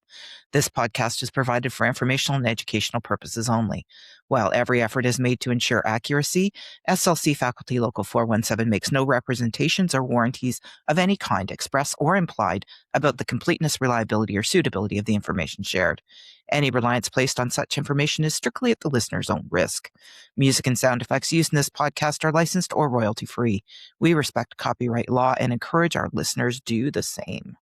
This podcast is provided for informational and educational purposes only. While every effort is made to ensure accuracy, SLC Faculty Local 417 makes no representations or warranties of any kind, express or implied, about the completeness, reliability, or suitability of the information shared. Any reliance placed on such information is strictly at the listener's own risk. Music and sound effects used in this podcast are licensed or royalty-free. We respect copyright law and encourage our listeners do the same.